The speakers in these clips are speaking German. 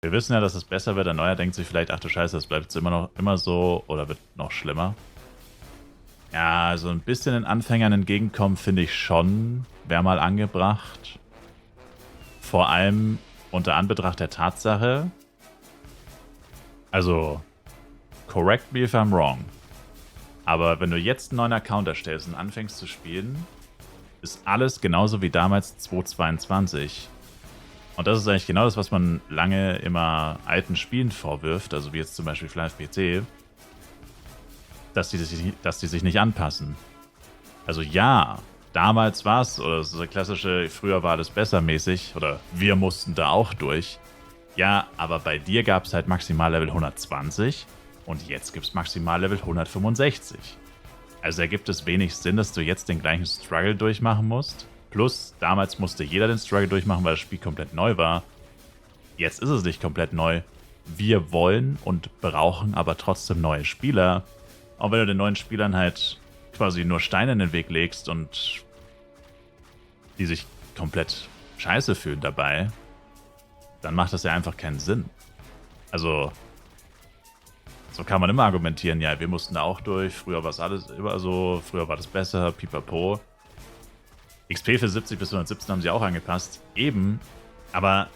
Wir wissen ja, dass es besser wird. Der Neuer denkt sich vielleicht, ach du Scheiße, das bleibt jetzt immer so oder wird noch schlimmer. Ja, so ein bisschen den Anfängern entgegenkommen, finde ich schon, wäre mal angebracht. Vor allem unter Anbetracht der Tatsache, also, correct me if I'm wrong, aber wenn du jetzt einen neuen Account erstellst und anfängst zu spielen, ist alles genauso wie damals 2022. Und das ist eigentlich genau das, was man lange immer alten Spielen vorwirft, also wie jetzt zum Beispiel Fly PC, dass die sich nicht anpassen. Also ja, damals war es, oder so klassische, früher war das besser mäßig, oder wir mussten da auch durch. Ja, aber bei dir gab es halt Maximallevel 120 und jetzt gibt es Maximallevel 165. Also ergibt es wenig Sinn, dass du jetzt den gleichen Struggle durchmachen musst. Plus, damals musste jeder den Struggle durchmachen, weil das Spiel komplett neu war. Jetzt ist es nicht komplett neu. Wir wollen und brauchen aber trotzdem neue Spieler. Auch wenn du den neuen Spielern halt quasi nur Steine in den Weg legst und die sich komplett scheiße fühlen dabei, dann macht das ja einfach keinen Sinn. Also, so kann man immer argumentieren, ja, wir mussten da auch durch, früher war es alles immer so, früher war das besser, pipapo. XP für 70 bis 117 haben sie auch angepasst, eben, aber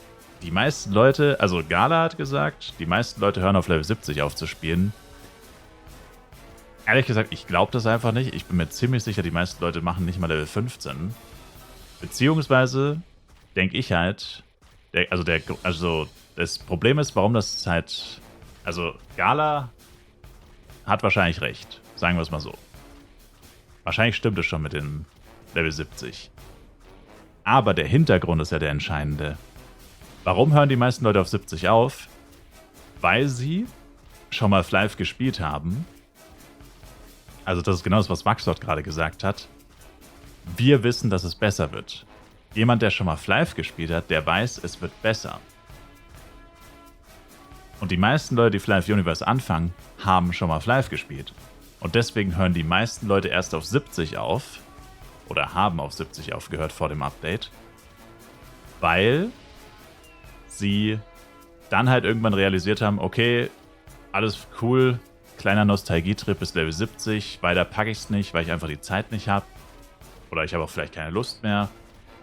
die meisten Leute, also Gala hat gesagt, die meisten Leute hören auf Level 70 auf zu spielen. Ehrlich gesagt, ich glaube das einfach nicht. Ich bin mir ziemlich sicher, die meisten Leute machen nicht mal Level 15. Beziehungsweise denke ich halt, also das Problem ist, warum das halt, also Gala hat wahrscheinlich recht, sagen wir es mal so. Wahrscheinlich stimmt es schon mit den Level 70. Aber der Hintergrund ist ja der entscheidende. Warum hören die meisten Leute auf 70 auf? Weil sie schon mal Flive gespielt haben. Also das ist genau das, was Max dort gerade gesagt hat. Wir wissen, dass es besser wird. Jemand, der schon mal Flive gespielt hat, der weiß, es wird besser. Und die meisten Leute, die Flive Universe anfangen, haben schon mal Flive gespielt. Und deswegen hören die meisten Leute erst auf 70 auf. Oder haben auf 70 aufgehört vor dem Update. Weil sie dann halt irgendwann realisiert haben, okay, alles cool, kleiner Nostalgietrip bis Level 70, weiter packe ich es nicht, weil ich einfach die Zeit nicht habe. Oder ich habe auch vielleicht keine Lust mehr.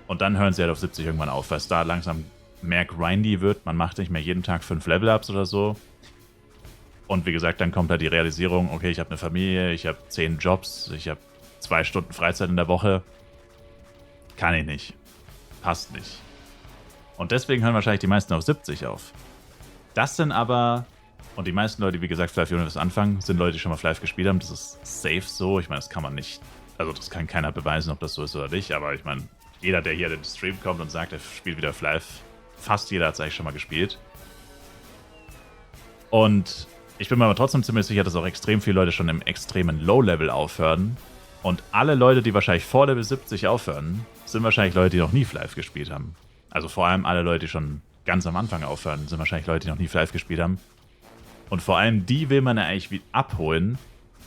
Und dann hören sie halt auf 70 irgendwann auf, weil es da langsam mehr grindy wird. Man macht nicht mehr jeden Tag 5 Level-Ups oder so. Und wie gesagt, dann kommt halt die Realisierung, okay, ich habe eine Familie, ich habe 10 Jobs, ich habe 2 Stunden Freizeit in der Woche. Kann ich nicht. Passt nicht. Und deswegen hören wahrscheinlich die meisten auf 70 auf. Das sind aber, und die meisten Leute, die wie gesagt Flive Universe anfangen, sind Leute, die schon mal Flive gespielt haben. Das ist safe so. Ich meine, das kann man nicht, also das kann keiner beweisen, ob das so ist oder nicht. Aber ich meine, jeder, der hier in den Stream kommt und sagt, er spielt wieder Flive, fast jeder hat es eigentlich schon mal gespielt. Und ich bin mir aber trotzdem ziemlich sicher, dass auch extrem viele Leute schon im extremen Low-Level aufhören. Und alle Leute, die wahrscheinlich vor Level 70 aufhören, sind wahrscheinlich Leute, die noch nie Flive gespielt haben. Also vor allem alle Leute, die schon ganz am Anfang aufhören, sind wahrscheinlich Leute, die noch nie Flive gespielt haben. Und vor allem die will man ja eigentlich wie abholen.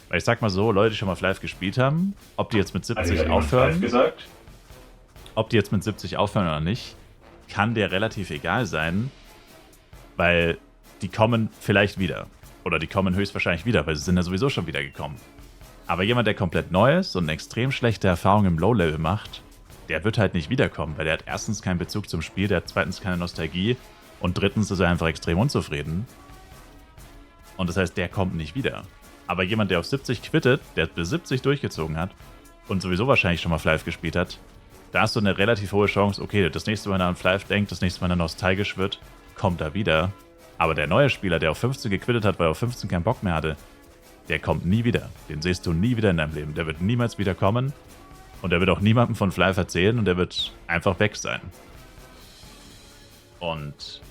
Weil ich sag mal so, Leute, die schon mal Flive gespielt haben, ob die jetzt mit 70 aufhören, ob die jetzt mit 70 aufhören oder nicht, kann dir relativ egal sein, weil die kommen vielleicht wieder. Oder die kommen höchstwahrscheinlich wieder, weil sie sind ja sowieso schon wieder gekommen. Aber jemand, der komplett neu ist und eine extrem schlechte Erfahrung im Low-Level macht, der wird halt nicht wiederkommen, weil der hat erstens keinen Bezug zum Spiel, der hat zweitens keine Nostalgie und drittens ist er einfach extrem unzufrieden. Und das heißt, der kommt nicht wieder. Aber jemand, der auf 70 quittet, der bis 70 durchgezogen hat und sowieso wahrscheinlich schon mal Flive gespielt hat, da hast du eine relativ hohe Chance, okay, das nächste Mal, wenn er an Flive denkt, das nächste Mal, wenn er nostalgisch wird, kommt er wieder. Aber der neue Spieler, der auf 15 gequittet hat, weil er auf 15 keinen Bock mehr hatte, der kommt nie wieder. Den siehst du nie wieder in deinem Leben. Der wird niemals wiederkommen. Und der wird auch niemandem von Flive erzählen und der wird einfach weg sein. Und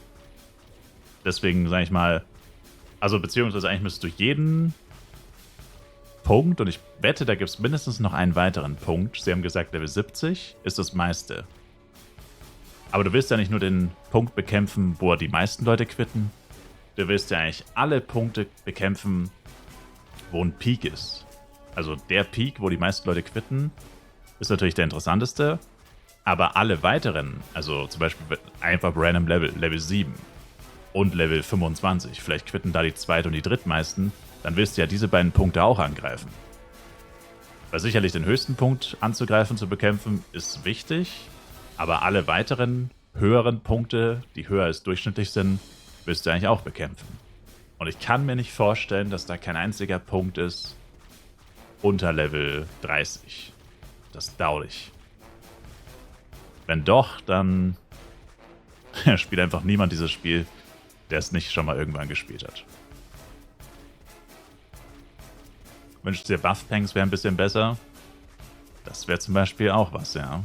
deswegen sage ich mal, also beziehungsweise eigentlich müsstest du jeden Punkt, und ich wette, da gibt es mindestens noch einen weiteren Punkt. Sie haben gesagt, Level 70 ist das meiste. Aber du willst ja nicht nur den Punkt bekämpfen, wo die meisten Leute quitten. Du willst ja eigentlich alle Punkte bekämpfen, wo ein Peak ist. Also der Peak, wo die meisten Leute quitten, ist natürlich der interessanteste. Aber alle weiteren, also zum Beispiel einfach random Level 7, und Level 25. Vielleicht quitten da die zweit- und die drittmeisten. Dann willst du ja diese beiden Punkte auch angreifen. Weil sicherlich den höchsten Punkt anzugreifen, zu bekämpfen, ist wichtig. Aber alle weiteren höheren Punkte, die höher als durchschnittlich sind, willst du eigentlich auch bekämpfen. Und ich kann mir nicht vorstellen, dass da kein einziger Punkt ist unter Level 30. Das dauert ich. Wenn doch, dann spielt einfach niemand dieses Spiel, der es nicht schon mal irgendwann gespielt hat. Wünscht dir Buff-Tanks wäre ein bisschen besser? Das wäre zum Beispiel auch was, ja.